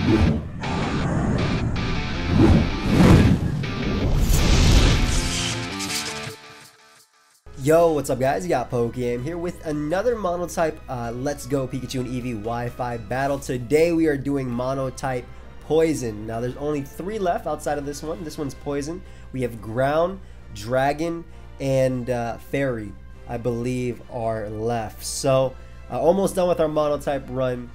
Yo, what's up guys? You got pokeaim here with another Monotype Let's Go Pikachu and Eevee Wi-Fi battle. Today we are doing Monotype Poison. Now there's only 3 left outside of this one. This one's Poison. We have Ground, Dragon, and Fairy, I believe, are left. So almost done with our Monotype run.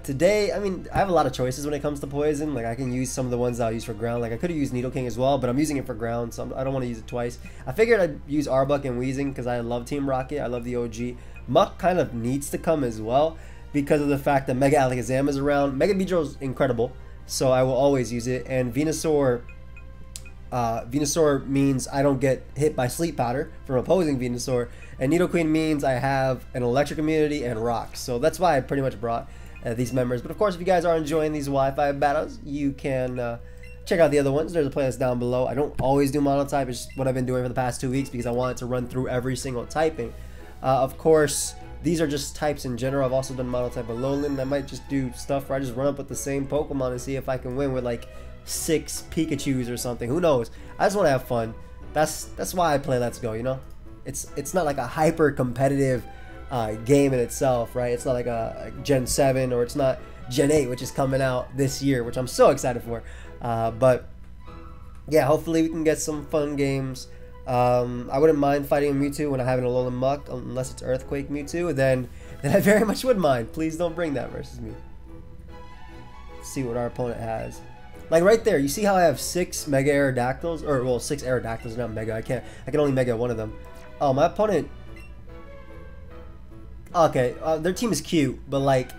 Today, I mean, I have a lot of choices when it comes to Poison. Like, I can use some of the ones I'll use for Ground. Like, I could have used Nidoking as well, but I'm using it for Ground, so I don't want to use it twice. I figured I'd use Arbok and Weezing because I love Team Rocket. I love the OG. Muck kind of needs to come as well because of the fact that Mega Alakazam is around. Mega Beedrill is incredible, so I will always use it. And Venusaur means I don't get hit by Sleep Powder from opposing Venusaur. And Nidoqueen means I have an Electric immunity and Rocks. So that's why I pretty much brought these members. But of course, if you guys are enjoying these Wi-Fi battles, you can check out the other ones. There's a playlist down below. I don't always do Monotype. It's just what I've been doing for the past 2 weeks because I wanted to run through every single typing. Of course, these are just types in general. I've also done Monotype Alolan. I might just do stuff where I just run up with the same Pokemon and see if I can win with like 6 Pikachus or something. Who knows? I just want to have fun. That's why I play Let's Go, you know? It's not like a hyper competitive game in itself, right? It's not like a Gen 7 or it's not Gen 8, which is coming out this year, which I'm so excited for. But yeah, hopefully we can get some fun games. I wouldn't mind fighting a Mewtwo when I have an Alolan Muck, unless it's Earthquake Mewtwo. Then I very much would mind. Please don't bring that versus me. Let's see what our opponent has. Like right there, you see how I have 6 Mega Aerodactyls, or well, 6 Aerodactyls, not Mega. I can only Mega one of them. Oh, my opponent. Okay, their team is cute, but like,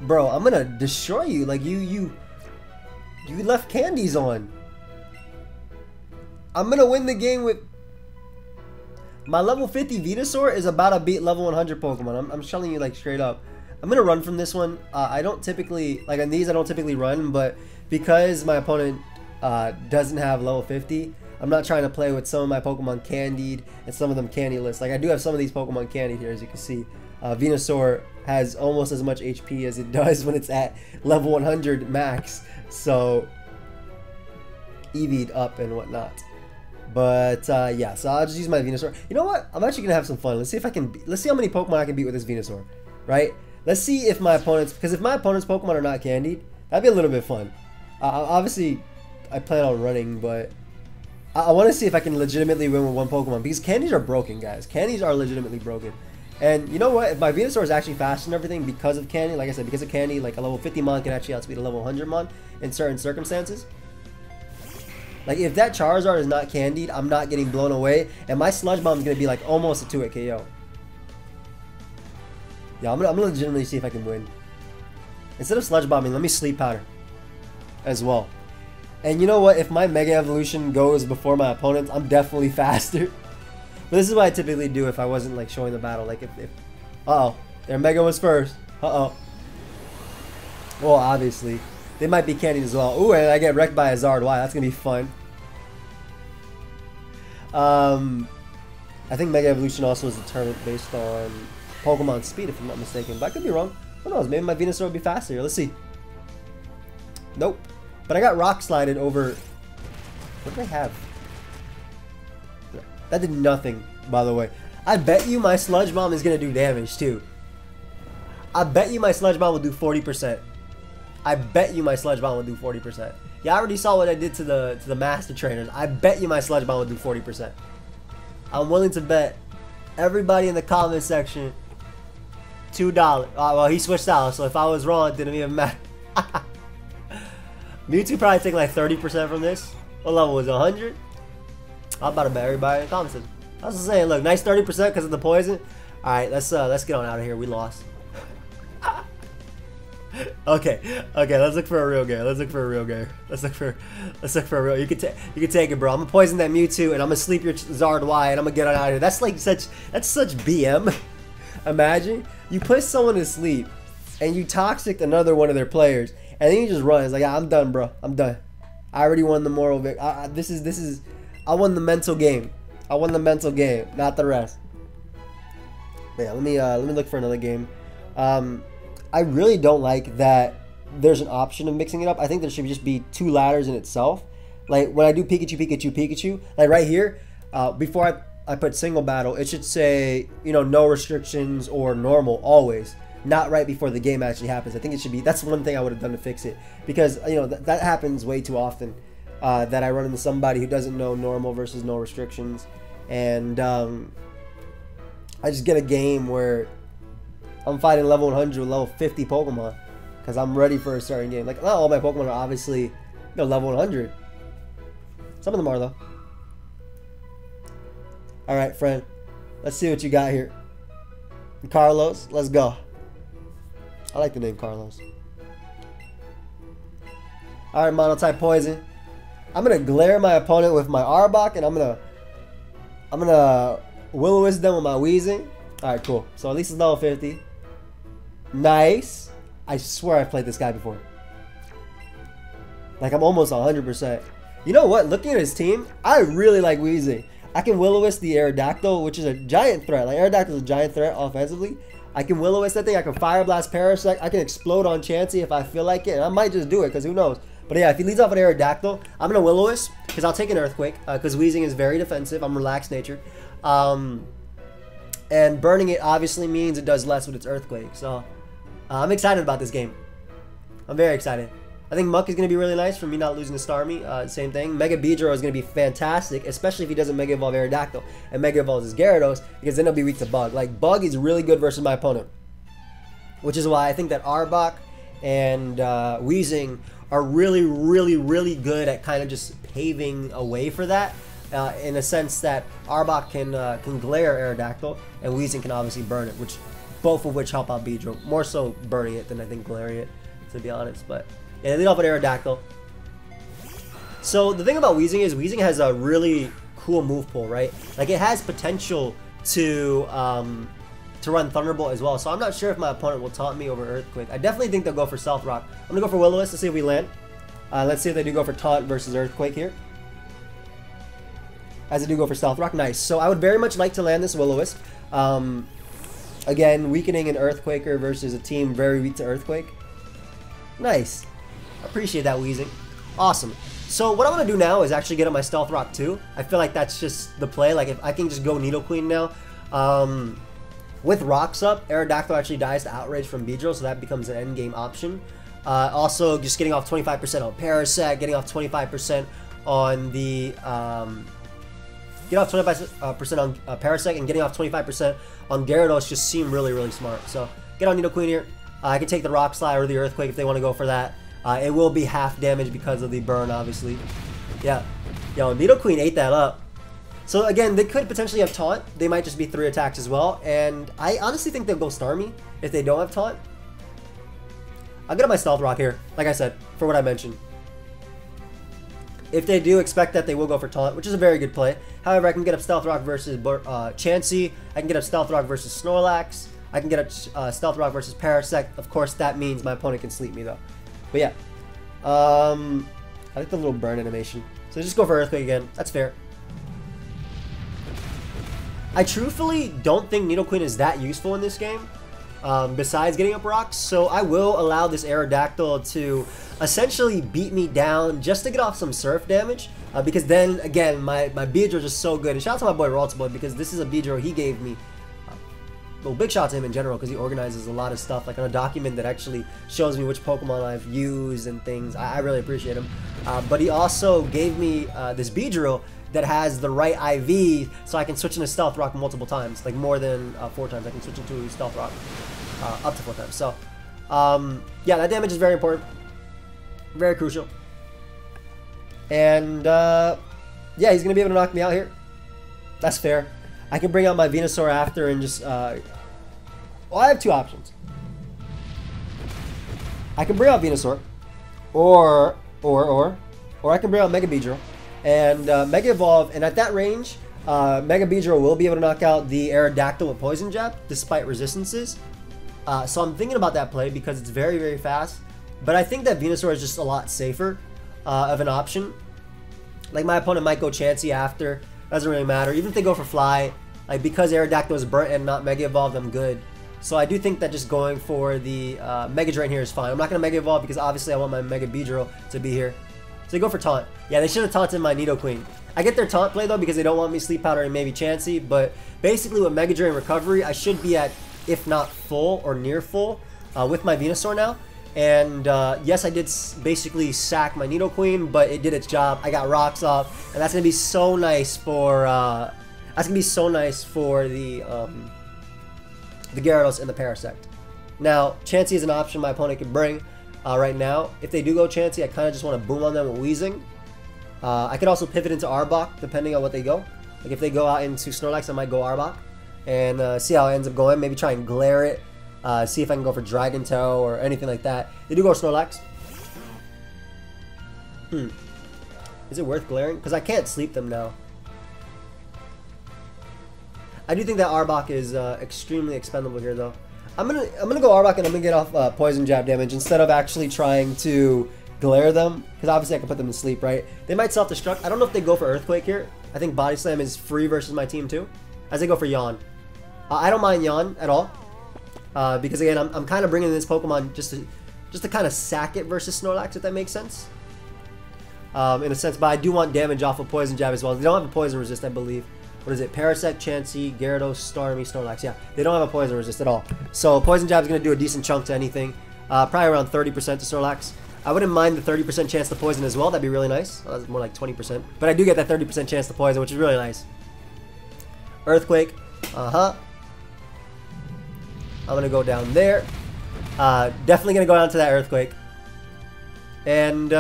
bro, I'm gonna destroy you. Like you left candies on. I'm gonna win the game with my level 50 Venusaur is about to beat level 100 Pokemon. I'm telling you, like, straight up. I'm gonna run from this one. I don't typically, like on these, I don't typically run, but because my opponent doesn't have level 50, I'm not trying to play with some of my Pokemon candied and some of them candyless. Like, I do have some of these Pokemon candied here, as you can see. Venusaur has almost as much HP as it does when it's at level 100 max. So, Eevee'd up and whatnot. But, yeah, so I'll just use my Venusaur. You know what? I'm actually going to have some fun. Let's see if I can, let's see how many Pokemon I can beat with this Venusaur, right? Let's see if my opponent's, because if my opponent's Pokemon are not candied, that'd be a little bit fun. Obviously, I plan on running, but I want to see if I can legitimately win with one Pokemon, because candies are broken, guys. Candies are legitimately broken. And you know what? If my Venusaur is actually fast and everything because of candy, like I said, because of candy, like a level 50 Mon can actually outspeed a level 100 Mon in certain circumstances. Like, if that Charizard is not candied, I'm not getting blown away, and my Sludge Bomb is going to be like almost a 2-hit KO. Yeah, I'm gonna legitimately see if I can win. Instead of Sludge Bombing, let me Sleep Powder as well. And you know what? If my Mega Evolution goes before my opponent's, I'm definitely faster. But this is what I typically do if I wasn't like showing the battle. Like if uh-oh, their Mega was first. Uh-oh. Well, obviously. They might be candied as well. Ooh, and I get wrecked by a Zard. Wow, that's gonna be fun. I think Mega Evolution also is determined based on Pokemon speed, if I'm not mistaken. But I could be wrong. Who knows? Maybe my Venusaur will be faster. Let's see. Nope. But I got Rock Slided over. What did I have? That did nothing, by the way. I bet you my Sludge Bomb is going to do damage, too. I bet you my Sludge Bomb will do 40%. I bet you my Sludge Bomb will do 40%. Yeah, I already saw what I did to the Master Trainers. I bet you my Sludge Bomb will do 40%. I'm willing to bet everybody in the comment section $2. Well, he switched out, so if I was wrong, it didn't even matter. Mewtwo probably take like 30% from this. What level was it? 100? I'm about to bet everybody in the comments. I was just saying, look, nice 30% because of the poison. All right, let's get on out of here. We lost. Okay, let's look for a real game. Let's look for a real game. Let's look for a real. You can take it, bro. I'm gonna poison that Mewtwo and I'm gonna sleep your Zard Y and I'm gonna get on out of here. That's like such BM. Imagine you put someone to sleep and you toxic another one of their players and then you just run. It's like, I'm done, bro. I'm done. I already won the moral victory. This is. I won the mental game. I won the mental game, not the rest. But yeah, let me look for another game. I really don't like that there's an option of mixing it up. I think there should just be 2 ladders in itself. Like when I do Pikachu, like right here, before I put single battle, it should say, you know, no restrictions or normal always, not right before the game actually happens. I think it should be, that's one thing I would have done to fix it, because, you know, that happens way too often, that I run into somebody who doesn't know normal versus no restrictions, and I just get a game where I'm fighting level 100 with level 50 Pokemon, because I'm ready for a certain game. Like, not all my Pokemon are obviously, you know, level 100. Some of them are, though. Alright, friend. Let's see what you got here. Carlos, let's go. I like the name Carlos. Alright, Monotype Poison. I'm gonna glare my opponent with my Arbok, and I'm gonna Will-O-Wisp them with my Weezing. Alright, cool. So at least it's level 50. Nice. I swear I've played this guy before. Like, I'm almost 100%. You know what? Looking at his team, I really like Weezing. I can Will-O-Wisp the Aerodactyl, which is a giant threat. Like, Aerodactyl is a giant threat offensively. I can Will-O-Wisp that thing. I can Fire Blast Parasect. I can Explode on Chansey if I feel like it. And I might just do it, because who knows. But yeah, if he leads off an Aerodactyl, I'm going to Will-O-Wisp, because I'll take an Earthquake, because Weezing is very defensive. I'm relaxed natured. And burning it obviously means it does less with its Earthquake. So I'm excited about this game. I'm very excited. I think Muck is going to be really nice for me not losing to Starmie. Same thing. Mega Beedrill is going to be fantastic, especially if he doesn't Mega Evolve Aerodactyl and Mega Evolves his Gyarados, because then he'll be weak to Bug. Like, Bug is really good versus my opponent, which is why I think that Arbok and Weezing are really, really, really good at kind of just paving a way for that, in a sense that Arbok can glare Aerodactyl, and Weezing can obviously burn it, which both of which help out Beedrill. More so burning it than I think glaring it, to be honest. But yeah, they lead off with Aerodactyl. So the thing about Weezing is Weezing has a really cool move pool, right? Like, it has potential to run Thunderbolt as well. So I'm not sure if my opponent will taunt me over Earthquake. I definitely think they'll go for Stealth Rock. I'm gonna go for Will-O-Wisp to see if we land. Let's see if they do go for Taunt versus Earthquake here. As they do go for Stealth Rock, nice. So I would very much like to land this Will-O-Wisp. Again, weakening an Earthquaker versus a team very weak to Earthquake. Nice. Appreciate that, Weezing. Awesome. So what I want to do now is actually get up my Stealth Rock too. I feel like that's just the play. Like, if I can just go Nidoqueen now. With Rocks up, Aerodactyl actually dies to Outrage from Beedrill, so that becomes an endgame option. Also, just getting off 25% on Parasect, getting off 25% on the... get off 25% on Parasect, and getting off 25% on Gyarados just seem really, really smart. So, get on Nidoqueen here. I can take the Rock Slide or the Earthquake if they want to go for that. It will be half damage because of the burn, obviously. Yeah. Yo, Nidoqueen ate that up. So again, they could potentially have Taunt. They might just be 3 attacks as well. And I honestly think they'll go Starmie if they don't have Taunt. I'll get on my Stealth Rock here, like I said, for what I mentioned. If they do, expect that they will go for Taunt, which is a very good play. However, I can get up Stealth Rock versus Chansey. I can get up Stealth Rock versus Snorlax. I can get up Stealth Rock versus Parasect. Of course, that means my opponent can sleep me, though. But yeah. I like the little burn animation. So just go for Earthquake again. That's fair. I truthfully don't think Nidoqueen is that useful in this game, besides getting up rocks, so I will allow this Aerodactyl to essentially beat me down just to get off some Surf damage, because then, again, my Beedrill is just so good. And shout out to my boy Raltsboy, because this is a Beedrill he gave me. Well, big shout out to him in general, because he organizes a lot of stuff, like on a document that actually shows me which Pokemon I've used and things. I really appreciate him. But he also gave me this Beedrill that has the right IV, so I can switch into Stealth Rock multiple times, like more than 4 times. I can switch into Stealth Rock up to 4 times. So, yeah, that damage is very important, very crucial. And yeah, he's gonna be able to knock me out here. That's fair. I can bring out my Venusaur after and just, well, I have 2 options. I can bring out Venusaur, or I can bring out Mega Beedrill and Mega Evolve, and at that range, Mega Beedrill will be able to knock out the Aerodactyl with Poison Jab, despite resistances. So I'm thinking about that play because it's very, very fast, but I think that Venusaur is just a lot safer of an option. Like, my opponent might go Chansey after, doesn't really matter. Even if they go for Fly, like, because Aerodactyl is burnt and not Mega Evolved, I'm good. So I do think that just going for the Mega Drain here is fine. I'm not going to Mega Evolve because obviously I want my Mega Beedrill to be here. So they go for Taunt. Yeah, they should have taunted my Nidoqueen. I get their Taunt play though because they don't want me Sleep Powder and maybe Chansey. But basically with Mega Drain Recovery, I should be at, if not full or near full, with my Venusaur now. And yes, I did basically sack my Nidoqueen, but it did its job. I got rocks off, and that's gonna be so nice for the Gyarados and the Parasect. Now, Chansey is an option my opponent can bring right now. If they do go Chansey, I kind of just want to boom on them with Weezing. I could also pivot into Arbok depending on what they go. Like if they go out into Snorlax, I might go Arbok and see how it ends up going. Maybe try and glare it. See if I can go for Dragon Tail or anything like that. They do go Snorlax. Is it worth glaring? Because I can't sleep them now. I do think that Arbok is extremely expendable here, though. I'm gonna go Arbok and I'm gonna get off Poison Jab damage instead of actually trying to glare them, because obviously I can put them to sleep, right? They might self-destruct. I don't know if they go for Earthquake here. I think Body Slam is free versus my team too, as they go for Yawn. I don't mind Yawn at all, because again I'm kind of bringing this Pokemon just to kind of sack it versus Snorlax, if that makes sense. In a sense, but I do want damage off of Poison Jab as well. They don't have a Poison Resist, I believe. What is it? Parasect, Chansey, Gyarados, Starmie, Snorlax. Yeah, they don't have a Poison Resist at all. So Poison Jab is going to do a decent chunk to anything. Probably around 30% to Snorlax. I wouldn't mind the 30% chance to poison as well. That'd be really nice. Well, that's more like 20%. But I do get that 30% chance to poison, which is really nice. Earthquake. I'm going to go down there. Definitely going to go down to that Earthquake. And,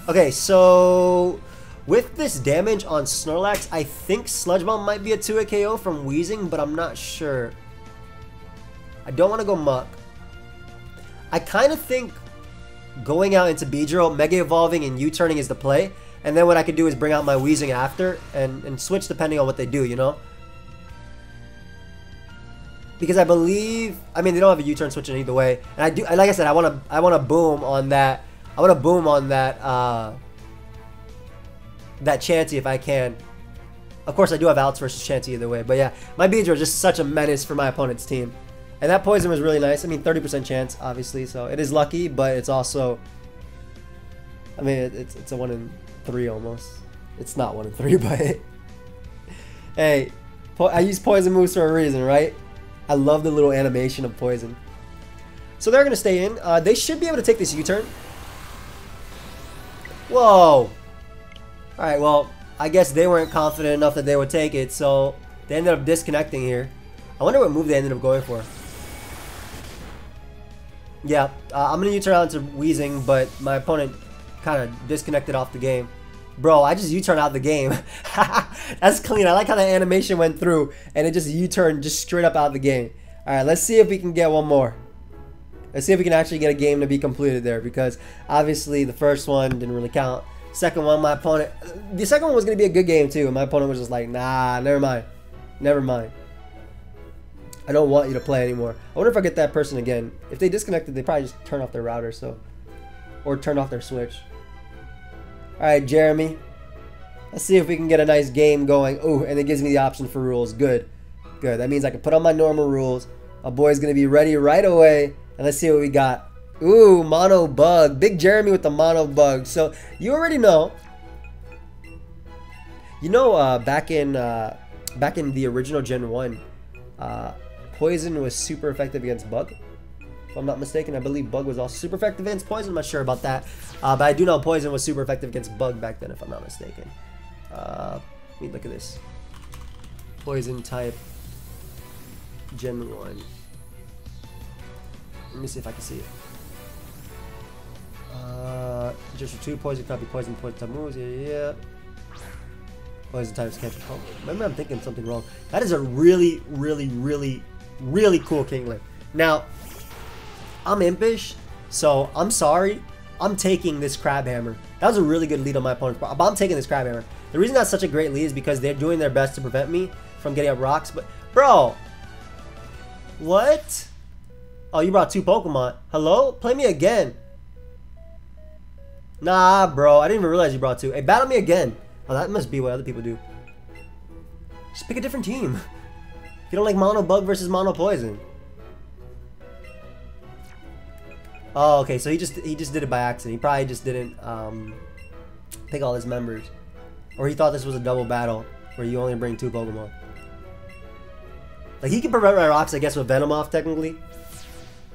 okay, so with this damage on Snorlax, I think Sludge Bomb might be a 2-hit KO from Weezing, but I'm not sure. I don't want to go Muck. I kind of think going out into Beedrill, Mega Evolving, and U-turning is the play. And then what I could do is bring out my Weezing after and switch depending on what they do, you know? Because I believe, I mean, they don't have a U-turn switching either way. And I do, like I said, I want to boom on that. I want to boom on that that Chansey if I can. Of course, I do have outs versus Chansey either way. But yeah, my Beedrill is just such a menace for my opponent's team. And that poison was really nice. I mean, 30% chance, obviously. So it is lucky, but it's also, I mean, it's a 1 in 3 almost. It's not 1 in 3, but hey, I use poison moves for a reason, right? I love the little animation of poison. So they're going to stay in. They should be able to take this U-turn. Whoa. Alright, well, I guess they weren't confident enough that they would take it, so they ended up disconnecting here. I wonder what move they ended up going for. Yeah, I'm going to U-turn out into Weezing, but my opponent kind of disconnected off the game. Bro, I just U-turn out the game. That's clean. I like how the animation went through, and it just U-turned just straight up out of the game. Alright, let's see if we can get one more. Let's see if we can actually get a game to be completed there, because obviously the first one didn't really count. Second one, my opponent, the second one was going to be a good game too, and my opponent was just like, nah, never mind. Never mind. I don't want you to play anymore. I wonder if I get that person again. If they disconnected, they probably just turn off their router, so, or turn off their switch. Alright, Jeremy. Let's see if we can get a nice game going. Oh, and it gives me the option for rules. Good. Good. That means I can put on my normal rules. My boy's going to be ready right away. And let's see what we got. Ooh, Mono Bug. Big Jeremy with the Mono Bug. So, you already know. You know, back in the original Gen 1, Poison was super effective against Bug. If I'm not mistaken, I believe Bug was also super effective against Poison. I'm not sure about that. But I do know Poison was super effective against Bug back then, if I'm not mistaken. Let me look at this. Poison type Gen 1. Let me see if I can see it. Just for 2 poison copy, poison type moves. Yeah. Poison types can't be called. Remember, I'm thinking something wrong. That is a really, really, really, really cool Kinglet. Now, I'm impish, so I'm sorry. I'm taking this Crab Hammer. That was a really good lead on my opponent's part, but I'm taking this Crab Hammer. The reason that's such a great lead is because they're doing their best to prevent me from getting up rocks. But, bro, what? Oh, you brought 2 Pokemon. Hello? Play me again. Nah, bro. I didn't even realize you brought 2. Hey, battle me again. Oh, that must be what other people do. Just pick a different team. If you don't like Mono Bug versus Mono Poison. Oh, okay, so he just did it by accident. He probably just didn't pick all his members. Or he thought this was a double battle where you only bring 2 Pokemon. Like, he can prevent my rocks, I guess, with Venomoth, technically.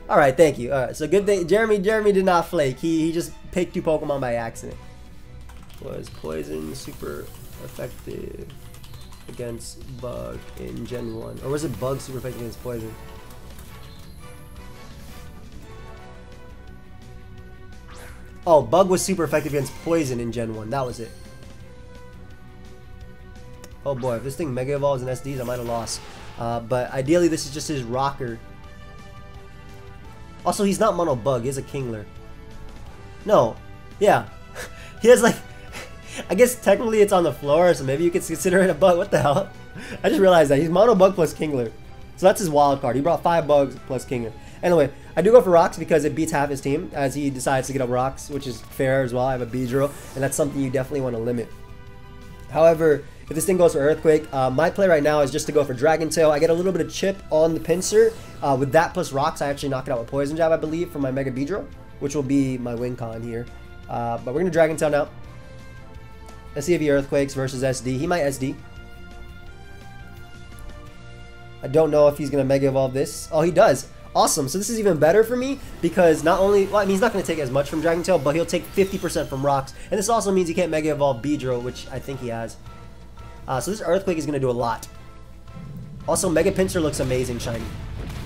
Alright, thank you. Alright, so good thing Jeremy did not flake. He just picked 2 Pokemon by accident. Was Poison super effective against Bug in Gen 1? Or was it Bug super effective against Poison? Oh, Bug was super effective against Poison in Gen 1. That was it. Oh boy, if this thing Mega Evolves in SDs, I might have lost. But ideally, this is just his rocker. Also, he's not Mono Bug. He's a Kingler. No. Yeah. He has like... I guess technically it's on the floor, so maybe you could consider it a bug. What the hell? I just realized that. He's Mono Bug plus Kingler. So that's his wild card. He brought 5 bugs plus Kingler. Anyway, I do go for rocks because it beats half his team as he decides to get up rocks, which is fair as well. I have a Beedrill, and that's something you definitely want to limit. However, if this thing goes for Earthquake, my play right now is just to go for Dragon Tail. I get a little bit of chip on the pincer. With that plus rocks, I actually knock it out with Poison Jab, I believe, for my Mega Beedrill, which will be my win con here. But we're going to Dragon Tail now. Let's see if he Earthquakes versus SD. He might SD. I don't know if he's going to Mega Evolve this. Oh, he does. Awesome. So this is even better for me because not only... Well, I mean, he's not going to take as much from Dragon Tail, but he'll take 50% from rocks. And this also means he can't Mega Evolve Beedrill, which I think he has. So this Earthquake is going to do a lot. Also, Mega Pinsir looks amazing shiny.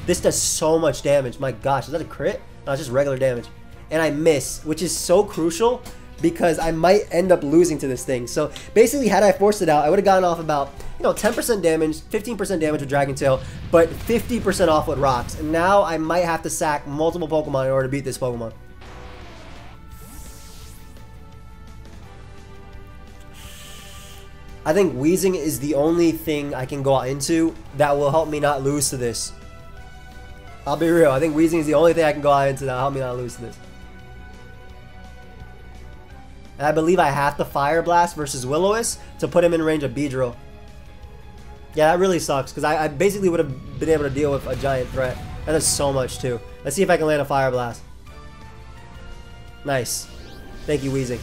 This does so much damage. My gosh, is that a crit? No, it's just regular damage. And I miss, which is so crucial because I might end up losing to this thing. So basically, had I forced it out, I would have gotten off about, 10% damage, 15% damage with Dragon Tail, but 50% off with rocks. And now I might have to sack multiple Pokemon in order to beat this Pokemon. I think Weezing is the only thing I can go out into that will help me not lose to this. I'll be real. I think Weezing is the only thing I can go out into that will help me not lose to this. And I believe I have to Fire Blast versus Will-O-Wisp to put him in range of Beedrill. Yeah, that really sucks because I basically would have been able to deal with a giant threat. That does so much too. Let's see if I can land a Fire Blast. Nice. Thank you, Weezing.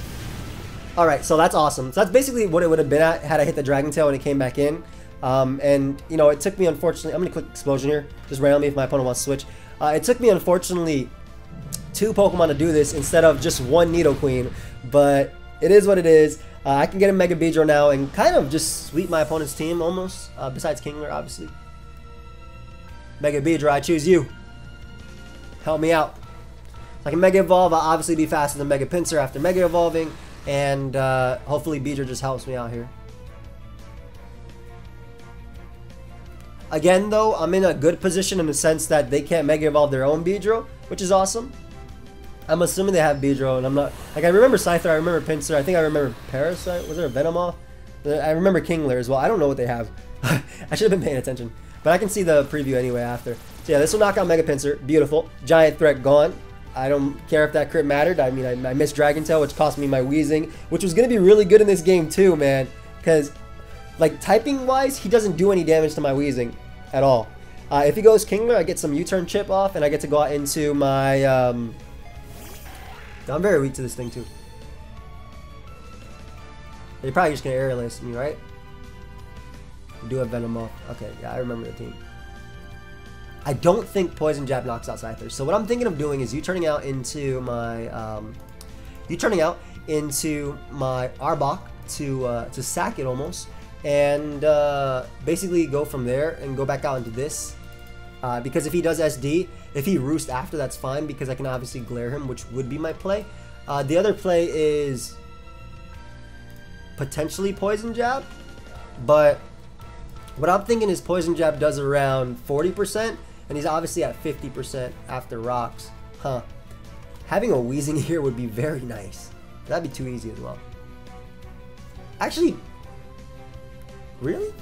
Alright, so that's awesome. So that's basically what it would have been at had I hit the Dragon Tail when it came back in. And, it took me, unfortunately... I'm going to click Explosion here. Just randomly if my opponent wants to switch. It took me, unfortunately, 2 Pokemon to do this instead of just 1 Nidoqueen. But it is what it is. I can get a Mega Beedrill now and kind of just sweep my opponent's team almost. Besides Kingler, obviously. Mega Beedrill, I choose you. Help me out. I can Mega Evolve. I'll obviously be faster than Mega Pinsir after Mega Evolving. And hopefully Beedrill just helps me out here. Again, though, I'm in a good position in the sense that they can't Mega Evolve their own Beedrill, which is awesome. I'm assuming they have Beedrill, and I'm not... Like, I remember Scyther, I remember Pinsir, I think I remember Parasite. Was there a Venomoth? I remember Kingler as well. I don't know what they have. I should have been paying attention. But I can see the preview anyway after. So yeah, this will knock out Mega Pinsir. Beautiful. Giant Threat gone. I don't care if that crit mattered. I mean, I missed Dragon Tail, which cost me my Weezing, which was going to be really good in this game too, man. Because, like, typing-wise, he doesn't do any damage to my Weezing at all. If he goes Kingler, I get some U-turn chip off, and I get to go out into my... I'm very weak to this thing too. They're probably just going to Aerial Ace me, right? I do have Venomoth. Okay, yeah, I remember the team. I don't think Poison Jab knocks out Scyther. So what I'm thinking of doing is turning out into my Arbok to sack it almost, and basically go from there and go back out into this. Because if he does SD, if he roosts after, that's fine because I can obviously glare him, which would be my play. The other play is potentially Poison Jab, but what I'm thinking is Poison Jab does around 40%. And he's obviously at 50% after rocks. Huh. Having a Weezing here would be very nice. That'd be too easy as well. Actually, really?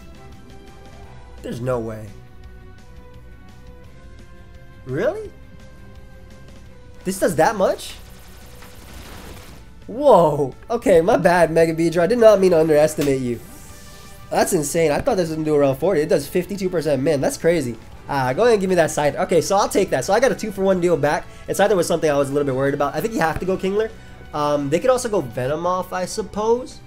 There's no way. Really? This does that much? Whoa. Okay, my bad, Mega Beedrill. I did not mean to underestimate you. That's insane. I thought this would do around 40. It does 52% min. That's crazy. Go ahead and give me that side. Okay, so I'll take that. So I got a 2-for-1 deal back. It's either was something I was a little bit worried about. I think you have to go Kingler. They could also go Venomoth, I suppose.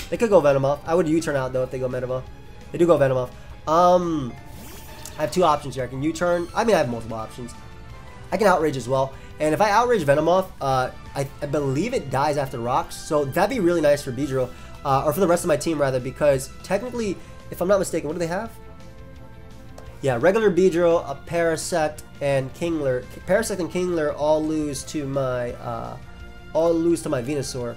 They could go Venomoth. I would U-turn out though if they go Venomoth. They do go Venomoth. I have 2 options here. I can U-turn. I mean, I have multiple options. I can Outrage as well. And if I Outrage Venomoth, I believe it dies after Rocks. So that'd be really nice for Beedrill. Or for the rest of my team, rather. Because technically, if I'm not mistaken, what do they have? Yeah, regular Beedrill, a Parasect, and Kingler. Parasect and Kingler all lose to my Venusaur.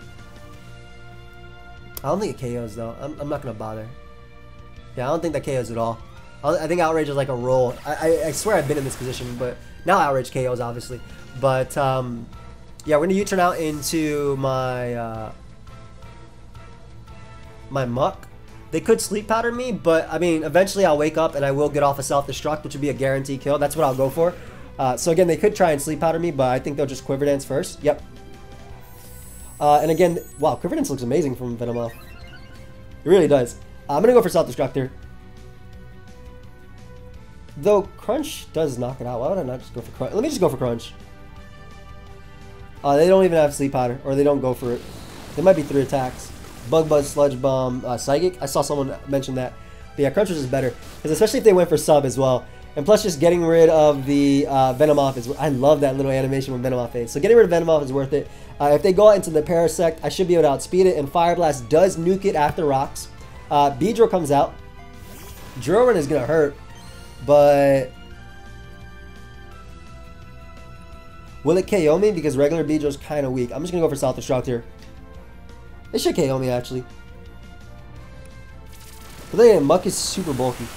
I don't think it KOs though. I'm not gonna bother. Yeah, I don't think that KOs at all. I think Outrage is like a roll. I swear I've been in this position, but now Outrage KOs obviously. But yeah, we're gonna U-turn out into my my Muck. They could Sleep Powder me, but I mean, eventually I'll wake up and I will get off a Self-Destruct, which would be a guaranteed kill. That's what I'll go for. So again, they could try and Sleep Powder me, but I think they'll just Quiver Dance first. Yep. And again, wow, Quiver Dance looks amazing from Venomoth. It really does. I'm gonna go for Self-Destructor. Though Crunch does knock it out. Why would I not just go for Crunch? Let me just go for Crunch. They don't even have Sleep Powder, or they don't go for it. There might be 3 attacks. Bug Buzz, Sludge Bomb, Psychic. I saw someone mention that. But yeah, Crunchers is better. Because especially if they went for sub as well. And plus just getting rid of the Venomoth is... I love that little animation when Venomoth fades. So getting rid of Venomoth is worth it. If they go out into the Parasect, I should be able to outspeed it. And Fire Blast does nuke it after Rocks. Beedrill comes out. Drill Run is going to hurt. But... will it KO me? Because regular Beedrill is kind of weak. I'm just going to go for Self-Destruct here. It should KO me, actually. But then Muck is super bulky.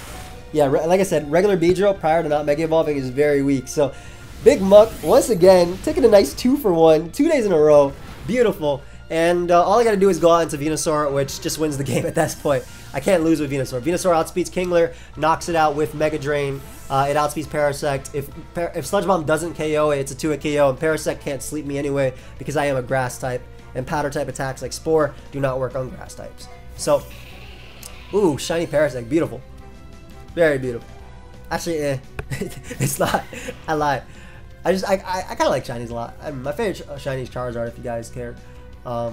Yeah, like I said, regular Beedrill prior to not Mega Evolving is very weak. So, Big Muck, once again, taking a nice 2-for-1, 2 days in a row. Beautiful. And all I got to do is go out into Venusaur, which just wins the game at this point. I can't lose with Venusaur. Venusaur outspeeds Kingler, knocks it out with Mega Drain. It outspeeds Parasect. If Sludge Bomb doesn't KO it, it's a 2-hit KO. And Parasect can't sleep me anyway because I am a Grass type. And Powder type attacks like Spore do not work on Grass types. So, ooh, shiny Parasect, beautiful. Very beautiful. Actually, it's not. I lied. I kind of like shinies a lot. My favorite shiny is Charizard, if you guys care. I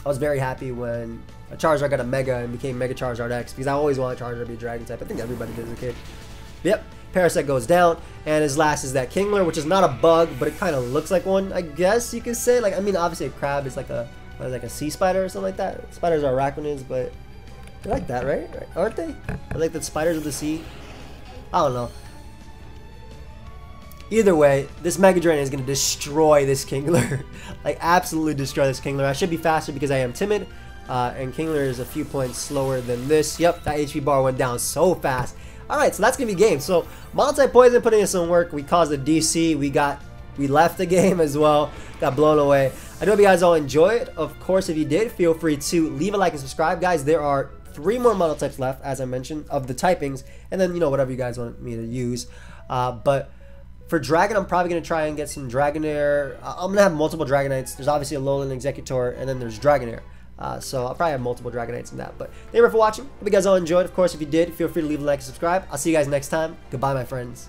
was very happy when Charizard got a Mega and became Mega Charizard X because I always wanted Charizard to be a Dragon type. I think everybody did as a kid. Yep. Parasect goes down, and his last is that Kingler, which is not a bug, but it kind of looks like one, I guess you could say. Like, I mean, obviously a crab is like a sea spider or something like that. Spiders are arachnids, but they're like that, right? Aren't they? They're like the spiders of the sea. I don't know. Either way, this Mega Drain is going to destroy this Kingler. Like, absolutely destroy this Kingler. I should be faster because I am timid, and Kingler is a few points slower than this. Yep, that HP bar went down so fast. Alright, so that's going to be game. So, Monotype Poison putting in some work. We caused a DC. We left the game as well. Got blown away. I hope you guys all enjoyed. Of course, if you did, feel free to leave a like and subscribe. Guys, there are 3 more Monotypes left, as I mentioned, of the typings. And then, you know, whatever you guys want me to use. But for Dragon, I'm probably going to try and get some Dragonair. I'm going to have multiple Dragonites. There's obviously a Alolan Executor, and then there's Dragonair. So I'll probably have multiple Dragonites in that. But thank you for watching. Hope you guys all enjoyed. Of course, if you did, feel free to leave a like and subscribe. I'll see you guys next time. Goodbye, my friends.